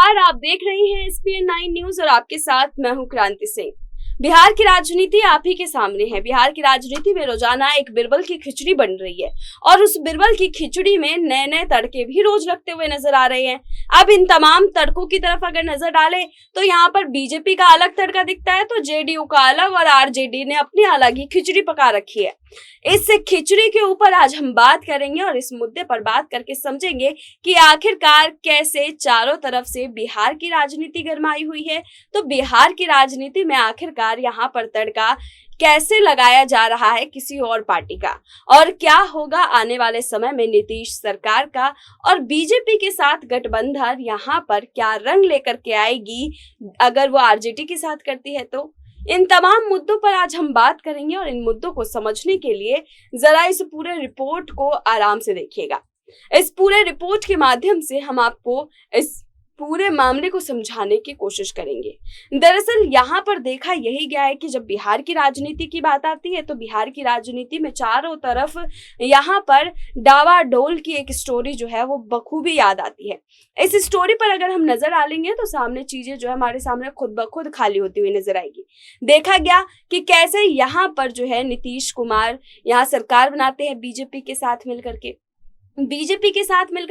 नमस्कार, आप देख रहे हैं SPN 9 न्यूज और आपके साथ मैं हूं क्रांति सिंह। बिहार की राजनीति आप ही के सामने है। बिहार की राजनीति में रोजाना एक बिरबल की खिचड़ी बन रही है और उस बिरबल की खिचड़ी में नए नए तड़के भी रोज लगते हुए नजर आ रहे हैं। अब इन तमाम तड़कों की तरफ अगर नजर डाले तो यहाँ पर बीजेपी का अलग तड़का दिखता है तो JDU का अलग और RJD ने अपनी अलग ही खिचड़ी पका रखी है। इस खिचड़ी के ऊपर आज हम बात करेंगे और इस मुद्दे पर बात करके समझेंगे कि आखिरकार कैसे चारों तरफ से बिहार की राजनीति गरमाई हुई है। तो बिहार की राजनीति में आखिरकार यहाँ पर तड़का कैसे लगाया जा रहा है किसी और पार्टी का, और क्या होगा आने वाले समय में नीतीश सरकार का और बीजेपी के साथ गठबंधन यहाँ पर क्या रंग लेकर के आएगी अगर वो RJD के साथ करती है। तो इन तमाम मुद्दों पर आज हम बात करेंगे और इन मुद्दों को समझने के लिए जरा इस पूरे रिपोर्ट को आराम से देखिएगा। इस पूरे रिपोर्ट के माध्यम से हम आपको इस पूरे मामले को समझाने की कोशिश करेंगे। दरअसल यहाँ पर देखा यही गया है कि जब बिहार की राजनीति की बात आती है तो बिहार की राजनीति में चारों तरफ यहाँ पर डावाडोल की एक स्टोरी जो है वो बखूबी याद आती है। इस स्टोरी पर अगर हम नजर डालेंगे तो सामने चीजें जो है हमारे सामने खुद ब खुद खाली होती हुई नजर आएगी। देखा गया कि कैसे यहाँ पर जो है नीतीश कुमार यहाँ सरकार बनाते हैं बीजेपी के साथ मिलकर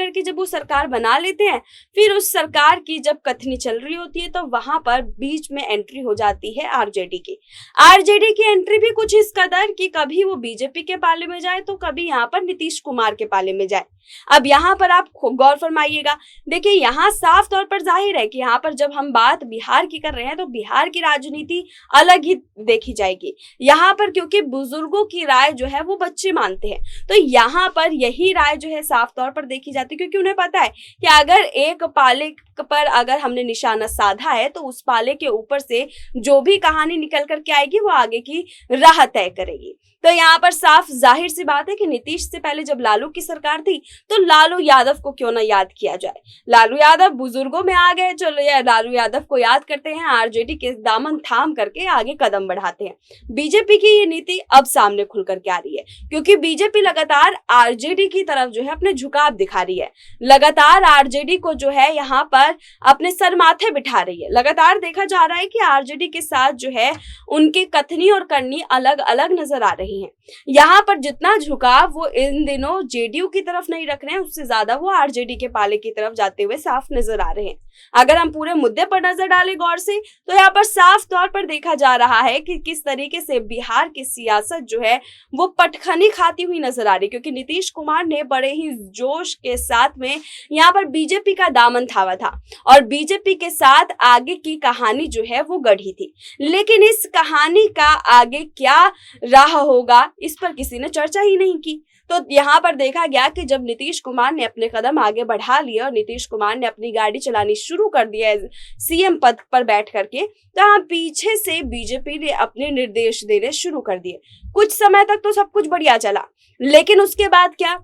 के जब वो सरकार बना लेते हैं, फिर उस सरकार की जब कथनी चल रही होती है तो वहां पर बीच में एंट्री हो जाती है RJD की एंट्री भी कुछ इस कदर कि कभी वो बीजेपी के पाले में जाए तो कभी यहाँ पर नीतीश कुमार के पाले में जाए। अब यहाँ पर आप गौर फरमाइएगा, देखिए यहाँ साफ तौर पर जाहिर है कि यहाँ पर जब हम बात बिहार की कर रहे हैं तो बिहार की राजनीति अलग ही देखी जाएगी। यहाँ पर क्योंकि बुजुर्गों की राय जो है वो बच्चे मानते हैं, तो यहाँ पर यही राय जो है साफ तौर पर देखी जाती है, क्योंकि उन्हें पता है कि अगर एक पाले पर अगर हमने निशाना साधा है तो उस पाले के ऊपर से जो भी कहानी निकल करके आएगी वो आगे की राह तय करेगी। तो यहाँ पर साफ जाहिर सी बात है कि नीतीश से पहले जब लालू की सरकार थी तो लालू यादव को क्यों ना याद किया जाए। लालू यादव बुजुर्गों में आ गए, चलो लालू यादव को याद करते हैं, RJD के दामन थाम करके आगे कदम बढ़ाते हैं। बीजेपी की ये नीति अब सामने खुल करके आ रही है क्योंकि बीजेपी लगातार RJD की तरफ जो है अपने झुकाव दिखा रही है, लगातार RJD को जो है यहाँ पर अपने सर माथे बिठा रही है। लगातार देखा जा रहा है कि RJD के साथ जो है उनकी कथनी और करनी अलग अलग नजर आ रही है। यहाँ पर जितना झुकाव वो इन दिनों JDU की तरफ नहीं रख रहे हैं, उससे ज्यादा वो RJD के पाले की तरफ जाते हुए साफ नजर आ रहे हैं। अगर हम पूरे मुद्दे पर नजर डालें गौर से तो यहाँ पर साफ तौर पर देखा जा रहा है कि किस तरीके से बिहार की सियासत जो है वो पटखनी खाती हुई नजर आ रही है, क्योंकि नीतीश कुमार ने बड़े ही जोश के साथ में यहाँ पर बीजेपी का दामन थामा था और बीजेपी के साथ आगे की कहानी जो है वो गढ़ी थी। लेकिन इस कहानी का आगे क्या राह होगा इस पर किसी ने चर्चा ही नहीं की। तो यहाँ पर देखा गया कि जब नीतीश कुमार ने अपने कदम आगे बढ़ा लिए और नीतीश कुमार ने अपनी गाड़ी चलानी शुरू कर दिया CM पद पर बैठ करके, तो यहाँ पीछे से बीजेपी ने अपने निर्देश देने शुरू कर दिए। कुछ समय तक तो सब कुछ बढ़िया चला, लेकिन उसके बाद क्या,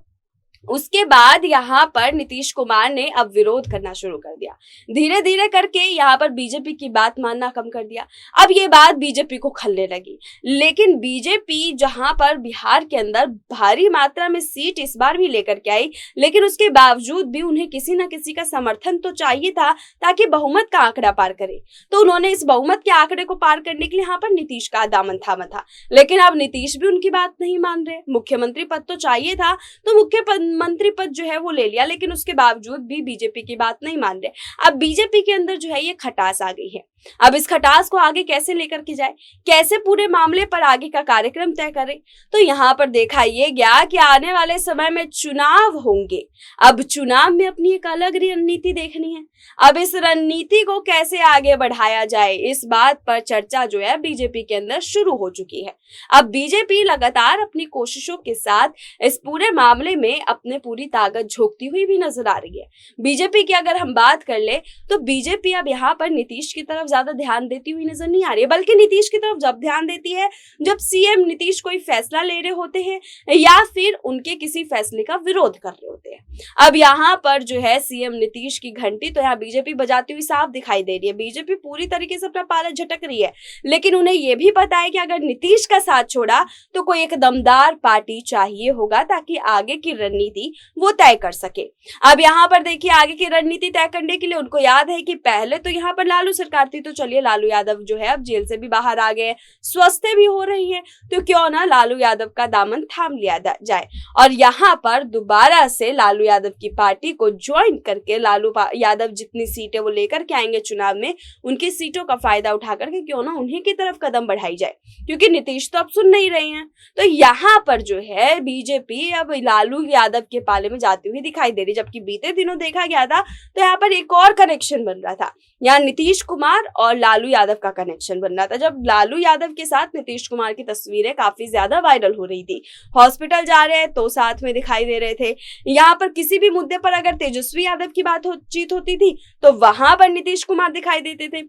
उसके बाद यहाँ पर नीतीश कुमार ने अब विरोध करना शुरू कर दिया। धीरे धीरे करके यहाँ पर बीजेपी की बात मानना कम कर दिया। अब ये बात बीजेपी को खलने लगी, लेकिन बीजेपी जहाँ पर बिहार के अंदर भारी मात्रा में सीट इस बार भी लेकर के आई, लेकिन उसके बावजूद भी उन्हें किसी न किसी का समर्थन तो चाहिए था ताकि बहुमत का आंकड़ा पार करे। तो उन्होंने इस बहुमत के आंकड़े को पार करने के लिए यहाँ पर नीतीश का दामन थामा था, लेकिन अब नीतीश भी उनकी बात नहीं मान रहे। मुख्यमंत्री पद तो चाहिए था तो मंत्री पद जो है वो ले लिया, लेकिन उसके बावजूद भी बीजेपी की बात नहीं मान रहे। अब बीजेपी के अंदर जो है ये खटास आ गई है। अब इस खटास को आगे कैसे लेकर के जाए, कैसे पूरे मामले पर आगे का कार्यक्रम तय करें, तो यहाँ पर देखा ये गया कि आने वाले समय में चुनाव होंगे। अब चुनाव में अपनी एक अलग रणनीति देखनी है। अब इस रणनीति को कैसे आगे बढ़ाया जाए, इस बात पर चर्चा जो है बीजेपी के अंदर शुरू हो चुकी है। अब बीजेपी लगातार अपनी कोशिशों के साथ इस पूरे मामले में अपने पूरी ताकत झोंकती हुई भी नजर आ रही है। बीजेपी की अगर हम बात कर ले तो बीजेपी अब यहाँ पर नीतीश की तरफ ज्यादा ध्यान देती हुई नजर नहीं आ रही है, बल्कि नीतीश की तरफ जब ध्यान देती है जब CM नीतीश कोई फैसला ले रहे होते हैं या फिर उनके किसी फैसले का विरोध कर रहे होते हैं। अब यहाँ पर जो है सीएम नीतीश की घंटी तो यहाँ बीजेपी बजाती हुई साफ दिखाई दे रही है। बीजेपी पूरी तरीके से अपना पाला झटक रही है, लेकिन उन्हें यह भी पता है कि अगर नीतीश का साथ छोड़ा तो कोई एक दमदार पार्टी चाहिए होगा ताकि आगे की रणनीति वो तय कर सके। अब यहाँ पर देखिए, आगे की रणनीति तय करने के लिए उनको याद है कि पहले तो यहाँ पर लालू सरकार थी, तो चलिए लालू यादव जो है अब जेल से भी बाहर आ गए, स्वस्थ भी हो रही है, तो क्यों ना लालू यादव का दामन थाम लिया जाए और यहाँ पर दोबारा से लालू यादव की पार्टी को ज्वाइन करके लालू यादव जितनी सीटें वो लेकर के आएंगे चुनाव में, उनकी सीटों का फायदा उठा करके क्यों ना उन्हीं की तरफ कदम बढ़ाई जाए, क्योंकि नीतीश तो अब सुन नहीं रहे हैं। तो यहाँ पर जो है बीजेपी अब लालू यादव के पाले में जाती हुई दिखाई दे रही, जबकि बीते दिनों देखा गया था तो यहाँ पर एक और कनेक्शन बन रहा था, यहाँ नीतीश कुमार और लालू यादव का कनेक्शन बन रहा था। जब लालू यादव के साथ नीतीश कुमार की तस्वीरें काफी ज्यादा वायरल हो रही थी, हॉस्पिटल जा रहे हैं तो साथ में दिखाई दे रहे थे, यहाँ पर किसी भी मुद्दे पर अगर तेजस्वी यादव की बातचीत होती थी तो वहां पर नीतीश कुमार दिखाई देते थे।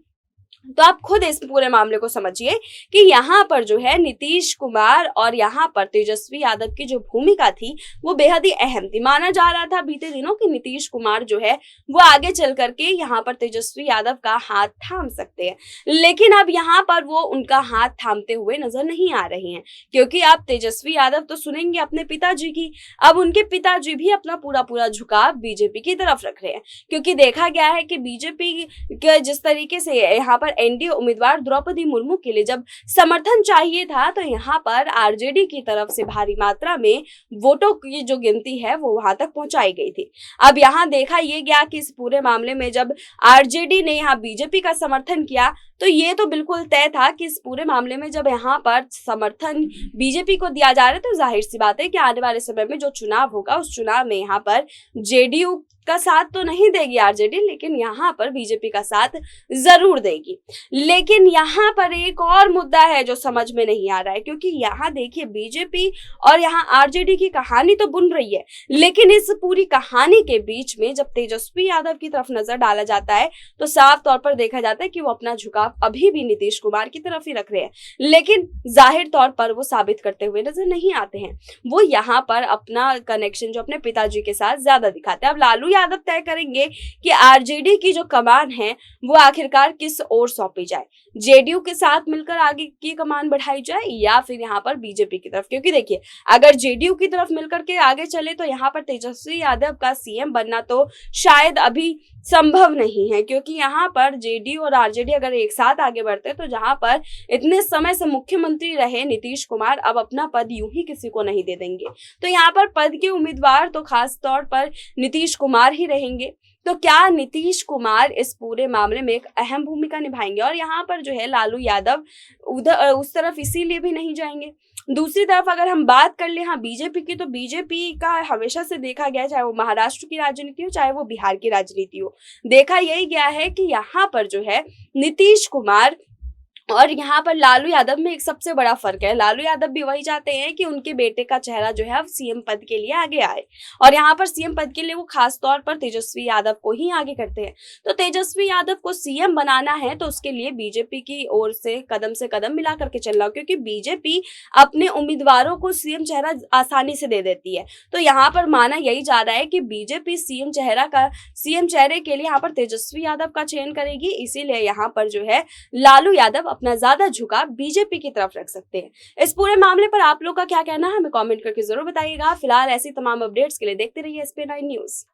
तो आप खुद इस पूरे मामले को समझिए कि यहाँ पर जो है नीतीश कुमार और यहाँ पर तेजस्वी यादव की जो भूमिका थी वो बेहद ही अहम थी। माना जा रहा था बीते दिनों कि नीतीश कुमार जो है वो आगे चल करके यहाँ पर तेजस्वी यादव का हाथ थाम सकते हैं, लेकिन अब यहाँ पर वो उनका हाथ थामते हुए नजर नहीं आ रहे हैं, क्योंकि अब तेजस्वी यादव तो सुनेंगे अपने पिताजी की। अब उनके पिताजी भी अपना पूरा झुकाव बीजेपी की तरफ रख रहे हैं, क्योंकि देखा गया है कि बीजेपी के जिस तरीके से यहाँ पर एनडीए उम्मीदवार द्रौपदी मुर्मू के लिए जब समर्थन चाहिए था तो यहाँ पर आरजेडी की तरफ से भारी मात्रा में वोटों की जो गिनती है वो वहां तक पहुंचाई गई थी। अब यहाँ देखा यह गया कि इस पूरे मामले में जब आरजेडी ने यहाँ बीजेपी का समर्थन किया तो ये तो बिल्कुल तय था कि इस पूरे मामले में जब यहाँ पर समर्थन बीजेपी को दिया जा रहा है तो जाहिर सी बात है कि आने वाले समय में जो चुनाव होगा उस चुनाव में यहाँ पर जेडीयू का साथ तो नहीं देगी आरजेडी, लेकिन यहाँ पर बीजेपी का साथ जरूर देगी। लेकिन यहाँ पर एक और मुद्दा है जो समझ में नहीं आ रहा है, क्योंकि यहाँ देखिए बीजेपी और यहाँ आरजेडी की कहानी तो बुन रही है, लेकिन इस पूरी कहानी के बीच में जब तेजस्वी यादव की तरफ नजर डाला जाता है तो साफ तौर पर देखा जाता है कि वो अपना झुकाव अभी भी नीतीश कुमार की तरफ ही रख रहे हैं, लेकिन जाहिर तौर पर वो साबित करते हुए नजर नहीं आते हैं। वो यहाँ पर अपना कनेक्शन जो अपने पिताजी के साथ ज्यादा दिखाते हैं। अब लालू यादव तय करेंगे कि आरजेडी की जो कमान है वो आखिरकार किस ओर सौंपी जाए, जेडीयू के साथ मिलकर आगे की कमान बढ़ाई जाए या फिर यहाँ पर बीजेपी की तरफ। क्योंकि देखिए अगर जेडीयू की तरफ मिलकर के आगे चले तो यहाँ पर तेजस्वी यादव का सीएम बनना तो शायद अभी संभव नहीं है, क्योंकि यहाँ पर जेडीयू और आरजेडी अगर एक साथ आगे बढ़ते तो जहाँ पर इतने समय से मुख्यमंत्री रहे नीतीश कुमार अब अपना पद यूं ही किसी को नहीं दे देंगे। तो यहाँ पर पद के उम्मीदवार तो खास तौर पर नीतीश कुमार ही रहेंगे। तो क्या नीतीश कुमार इस पूरे मामले में एक अहम भूमिका निभाएंगे? और यहाँ पर जो है लालू यादव उधर उस तरफ इसीलिए भी नहीं जाएंगे। दूसरी तरफ अगर हम बात कर ले हाँ बीजेपी की, तो बीजेपी का हमेशा से देखा गया, चाहे वो महाराष्ट्र की राजनीति हो चाहे वो बिहार की राजनीति हो, देखा यही गया है कि यहाँ पर जो है नीतीश कुमार और यहाँ पर लालू यादव में एक सबसे बड़ा फर्क है। लालू यादव भी वही चाहते हैं कि उनके बेटे का चेहरा जो है अब सीएम पद के लिए आगे आए, और यहाँ पर सीएम पद के लिए वो खास तौर पर तेजस्वी यादव को ही आगे करते हैं। तो तेजस्वी यादव को सीएम बनाना है तो उसके लिए बीजेपी की ओर से कदम मिला करके चलना, क्योंकि बीजेपी अपने उम्मीदवारों को सीएम चेहरा आसानी से दे देती है। तो यहाँ पर माना यही जा रहा है कि बीजेपी सीएम चेहरे के लिए यहाँ पर तेजस्वी यादव का चयन करेगी, इसीलिए यहाँ पर जो है लालू यादव अपना ज्यादा झुकाव बीजेपी की तरफ रख सकते हैं। इस पूरे मामले पर आप लोग का क्या कहना है हमें कमेंट करके जरूर बताइएगा। फिलहाल ऐसी तमाम अपडेट्स के लिए देखते रहिए SP9 न्यूज।